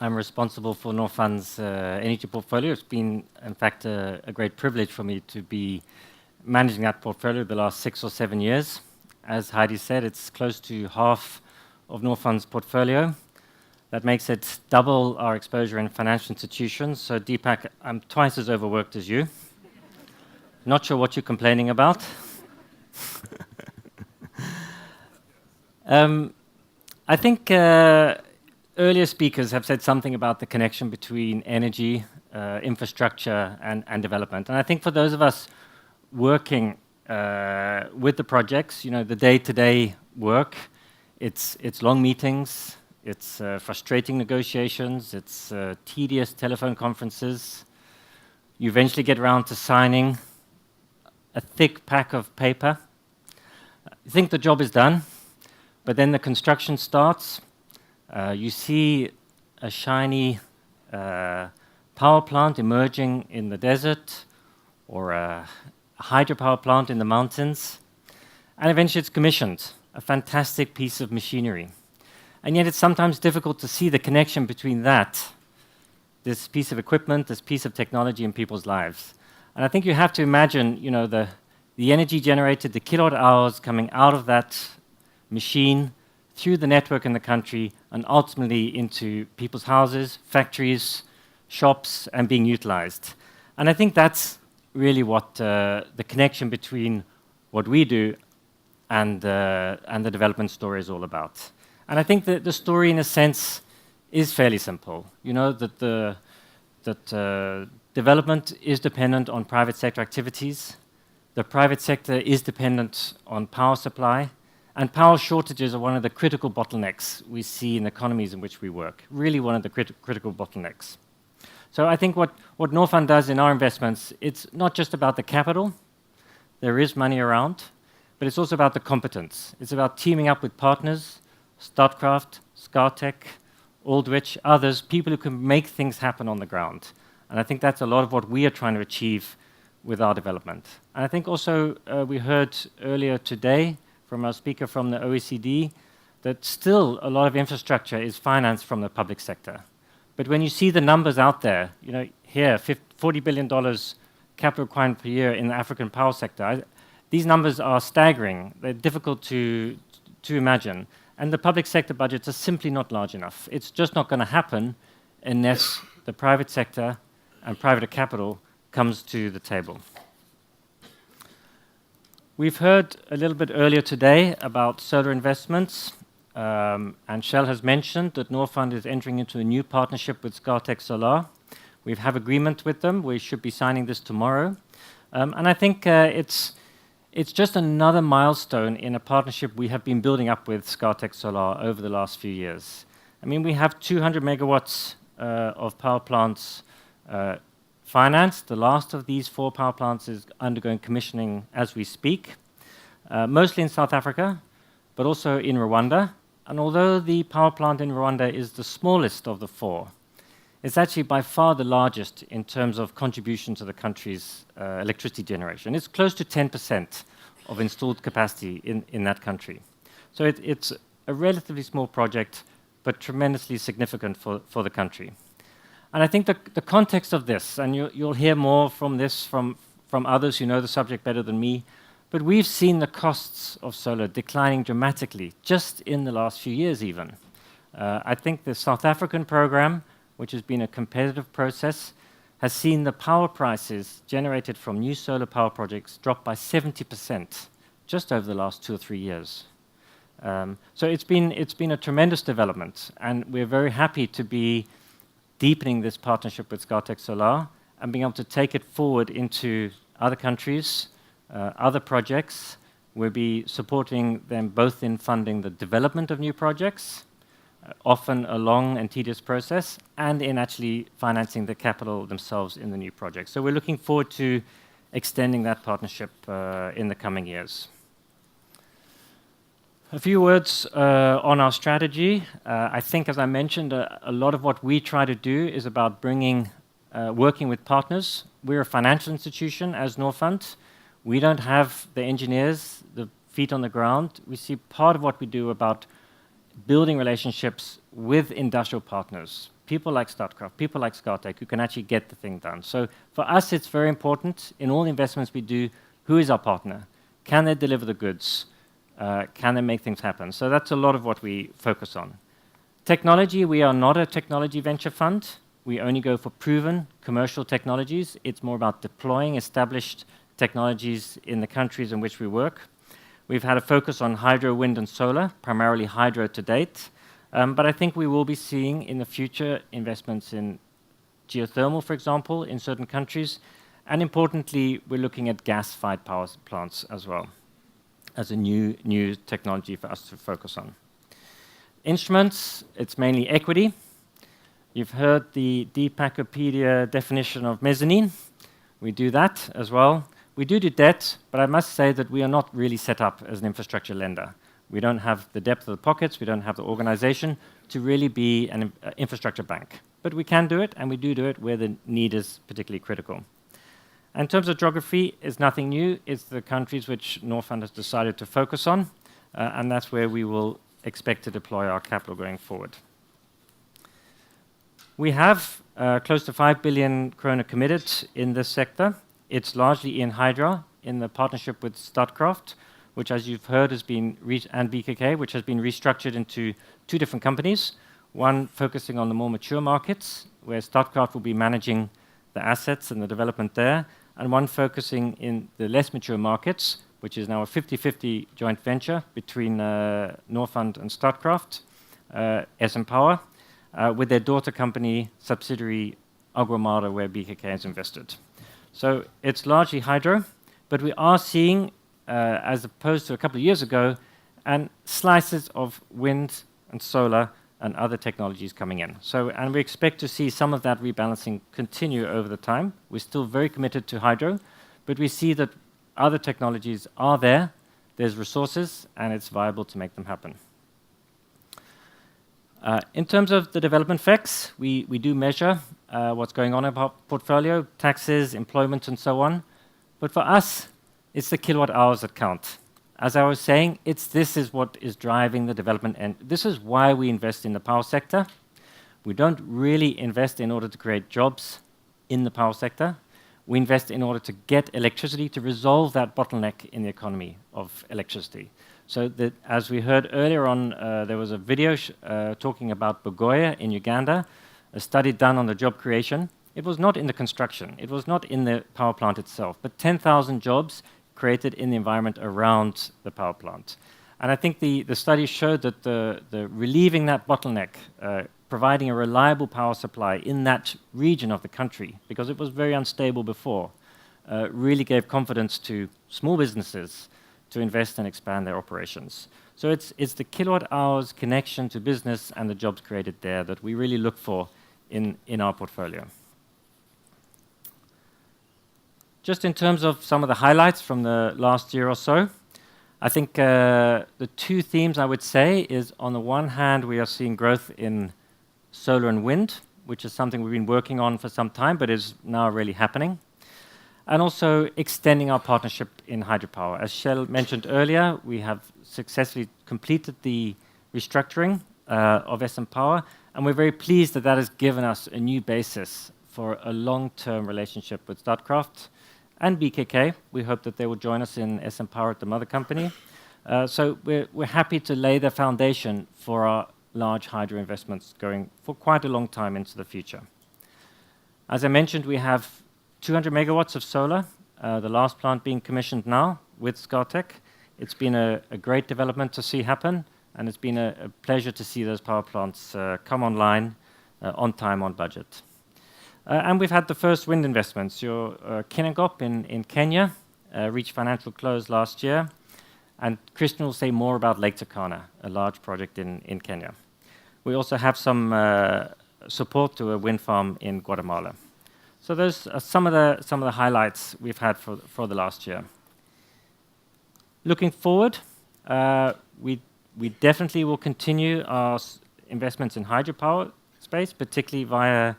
I'm responsible for Norfund's energy portfolio. It's been, in fact, a great privilege for me to be managing that portfolio the last 6 or 7 years. As Heidi said, it's close to half of Norfund's portfolio. That makes it double our exposure in financial institutions. So, Deepak, I'm twice as overworked as you. Not sure what you're complaining about. I think earlier speakers have said something about the connection between energy, infrastructure, and development. And I think for those of us working with the projects, you know, the day-to-day work, it's long meetings, it's frustrating negotiations, it's tedious telephone conferences. You eventually get around to signing a thick pack of paper. You think the job is done, but then the construction starts. You see a shiny power plant emerging in the desert, or a hydropower plant in the mountains, and eventually it's commissioned, a fantastic piece of machinery. And yet it's sometimes difficult to see the connection between that, this piece of equipment, this piece of technology in people's lives. And I think you have to imagine, you know, the energy generated, the kilowatt hours coming out of that machine through the network in the country and ultimately into people's houses, factories, shops, and being utilized. And I think that's really what the connection between what we do and the development story is all about. And I think that the story, in a sense, is fairly simple. You know, that development is dependent on private sector activities. The private sector is dependent on power supply. And power shortages are one of the critical bottlenecks we see in economies in which we work, really one of the critical bottlenecks. So I think what Norfund does in our investments, it's not just about the capital. There is money around, but it's also about the competence. It's about teaming up with partners, Statkraft, Scatec, Aldrich, others, people who can make things happen on the ground. And I think that's a lot of what we are trying to achieve with our development. And I think also we heard earlier today from our speaker from the OECD that still a lot of infrastructure is financed from the public sector. But when you see the numbers out there, you know, here, $40 billion capital requirement per year in the African power sector, these numbers are staggering. They're difficult to imagine. And the public sector budgets are simply not large enough. It's just not going to happen unless the private sector and private capital comes to the table. We've heard a little bit earlier today about solar investments, and Shell has mentioned that Norfund is entering into a new partnership with Scatec Solar. We have agreement with them. We should be signing this tomorrow. And I think it's just another milestone in a partnership we have been building up with Scatec Solar over the last few years. I mean, we have 200 megawatts of power plants financed. The last of these 4 power plants is undergoing commissioning as we speak, mostly in South Africa, but also in Rwanda. And although the power plant in Rwanda is the smallest of the 4, it's actually by far the largest in terms of contribution to the country's electricity generation. It's close to 10% of installed capacity in that country. So it's a relatively small project, but tremendously significant for the country. And I think the context of this, and you'll hear more from this from others who know the subject better than me, but we've seen the costs of solar declining dramatically just in the last few years even. I think the South African program, which has been a competitive process, has seen the power prices generated from new solar power projects drop by 70% just over the last 2 or 3 years. So it's been a tremendous development, and we're very happy to be deepening this partnership with Scatec Solar and being able to take it forward into other countries, other projects. We'll be supporting them both in funding the development of new projects, often a long and tedious process, and in actually financing the capital themselves in the new projects. So we're looking forward to extending that partnership in the coming years. A few words on our strategy. I think, as I mentioned, a lot of what we try to do is about working with partners. We're a financial institution as Norfund. We don't have the engineers, the feet on the ground. We see part of what we do about building relationships with industrial partners, people like Statkraft, people like Scatec, who can actually get the thing done. So for us, it's very important in all the investments we do, who is our partner? Can they deliver the goods? Can they make things happen? So that's a lot of what we focus on. Technology, we are not a technology venture fund. We only go for proven commercial technologies. It's more about deploying established technologies in the countries in which we work. We've had a focus on hydro, wind, and solar, primarily hydro to date. But I think we will be seeing in the future investments in geothermal, for example, in certain countries. And importantly, we're looking at gas-fired power plants as well as a new technology for us to focus on. Instruments, it's mainly equity. You've heard the Deepakopedia definition of mezzanine. We do that as well. We do debt, but I must say that we are not really set up as an infrastructure lender. We don't have the depth of the pockets, we don't have the organization to really be an infrastructure bank. But we can do it, and we do it where the need is particularly critical. In terms of geography, it's nothing new. It's the countries which Norfund has decided to focus on, and that's where we will expect to deploy our capital going forward. We have close to 5 billion kroner committed in this sector. It's largely in hydro, in the partnership with Statkraft, which, as you've heard, has been and BKK, which has been restructured into two different companies. One focusing on the more mature markets, where Statkraft will be managing the assets and the development there, and one focusing in the less mature markets, which is now a 50-50 joint venture between Norfund and Statkraft, SM Power, with their daughter company subsidiary Agromada, where BKK has invested. So it's largely hydro, but we are seeing, as opposed to a couple of years ago, and slices of wind and solar and other technologies coming in. So, and we expect to see some of that rebalancing continue over the time. We're still very committed to hydro, but we see that other technologies are there, there's resources, and it's viable to make them happen. In terms of the development effects, we do measure what's going on in our portfolio, taxes, employment, and so on. But for us, it's the kilowatt hours that count. As I was saying, this is what is driving the development, and this is why we invest in the power sector. We don't really invest in order to create jobs in the power sector. We invest in order to get electricity, to resolve that bottleneck in the economy of electricity. So that, as we heard earlier on, there was a video talking about Bogoya in Uganda, a study done on the job creation. It was not in the construction, it was not in the power plant itself, but 10,000 jobs created in the environment around the power plant. And I think the study showed that the relieving that bottleneck, providing a reliable power supply in that region of the country, because it was very unstable before, really gave confidence to small businesses to invest and expand their operations. So it's the kilowatt hours connection to business and the jobs created there that we really look for in our portfolio. Just in terms of some of the highlights from the last year or so, I think the two themes I would say is, on the one hand, we are seeing growth in solar and wind, which is something we've been working on for some time, but is now really happening. And also extending our partnership in hydropower. As Kjell mentioned earlier, we have successfully completed the restructuring of SM Power, and we're very pleased that that has given us a new basis for a long-term relationship with Statkraft and BKK. We hope that they will join us in SM Power at the mother company. So we're happy to lay the foundation for our large hydro investments going for quite a long time into the future. As I mentioned, we have 200 megawatts of solar, the last plant being commissioned now with Scatec. It's been a great development to see happen, and it's been a pleasure to see those power plants come online on time, on budget. And we've had the first wind investments. Your Kinangop in Kenya reached financial close last year, and Christian will say more about Lake Turkana, a large project in Kenya. We also have some support to a wind farm in Guatemala. So those are some of the highlights we've had for the last year. Looking forward, we definitely will continue our investments in hydropower space, particularly via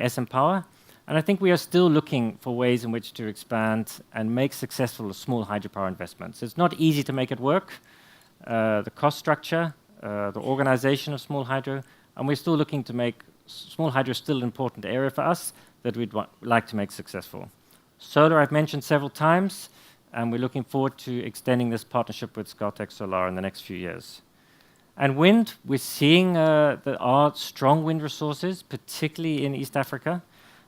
SM Power. And I think we are still looking for ways in which to expand and make successful small hydropower investments. It's not easy to make it work, the cost structure, the organization of small hydro, and we're still looking to make small hydro is still an important area for us that we'd like to make successful. Solar, I've mentioned several times, and we're looking forward to extending this partnership with Scatec Solar in the next few years. And wind, we're seeing there are strong wind resources, particularly in East Africa,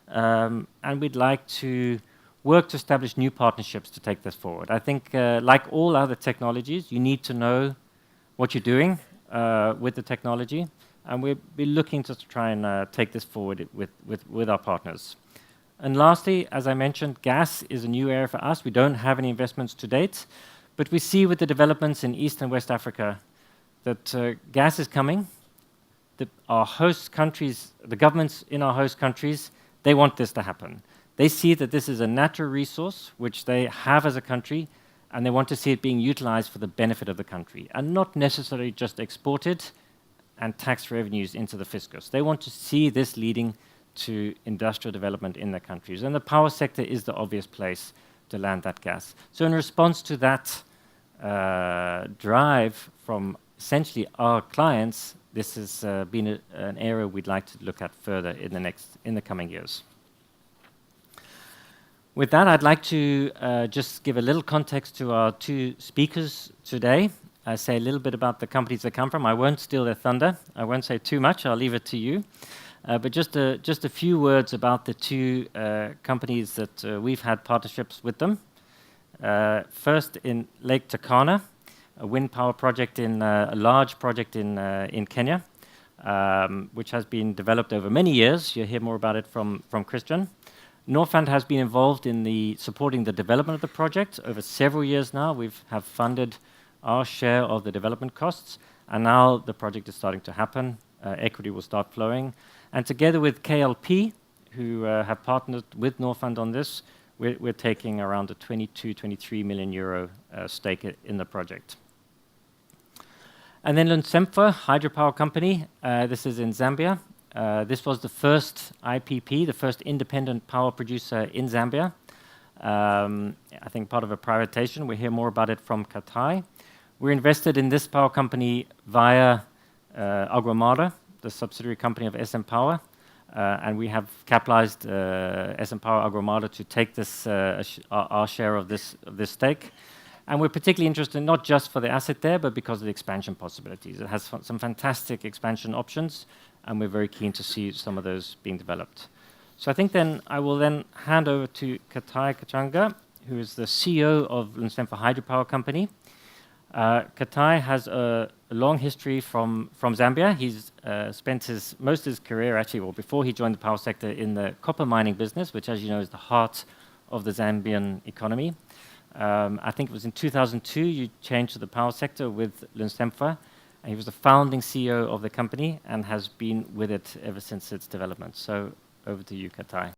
and we'd like to work to establish new partnerships to take this forward. I think, like all other technologies, you need to know what you're doing with the technology, and we'll be looking to try and take this forward with our partners. And lastly, as I mentioned, gas is a new area for us. We don't have any investments to date, but we see with the developments in East and West Africa that gas is coming. Our host countries, the governments in our host countries, they want this to happen. They see that this is a natural resource which they have as a country, and they want to see it being utilized for the benefit of the country, and not necessarily just exported and tax revenues into the fiscus. They want to see this leading to industrial development in their countries, and the power sector is the obvious place to land that gas. So in response to that drive from essentially our clients, this has been an area we'd like to look at further in the coming years. With that, I'd like to just give a little context to our two speakers today. Say a little bit about the companies they come from. I won't steal their thunder. I won't say too much. I'll leave it to you. But just a few words about the two companies that we've had partnerships with them. First, in Lake Turkana, a wind power project a large project in Kenya, which has been developed over many years. You'll hear more about it from Christian. Norfund has been involved in supporting the development of the project over several years now. We have funded our share of the development costs, and now the project is starting to happen. Equity will start flowing. And together with KLP, who have partnered with Norfund on this, we're taking around a 23 million euro stake in the project. And then Lunsemfa hydropower company, this is in Zambia. This was the first IPP, the first independent power producer in Zambia. I think part of a privatization. We'll hear more about it from Katai. We're invested in this power company via Agromada, the subsidiary company of SM Power. And we have capitalized SM Power Agromada to take this our share of this stake. And we're particularly interested not just for the asset there, but because of the expansion possibilities. It has some fantastic expansion options, and we're very keen to see some of those being developed. So I think then I will then hand over to Katai Kachanga, who is the CEO of Lunsemfa Hydropower Company. Katai has a long history from Zambia. He's spent most of his career, actually, well, before he joined the power sector, in the copper mining business, which, as you know, is the heart of the Zambian economy. I think it was in 2002 you changed to the power sector with Lunsemfa. He was the founding CEO of the company and has been with it ever since its development. So over to you, Katai.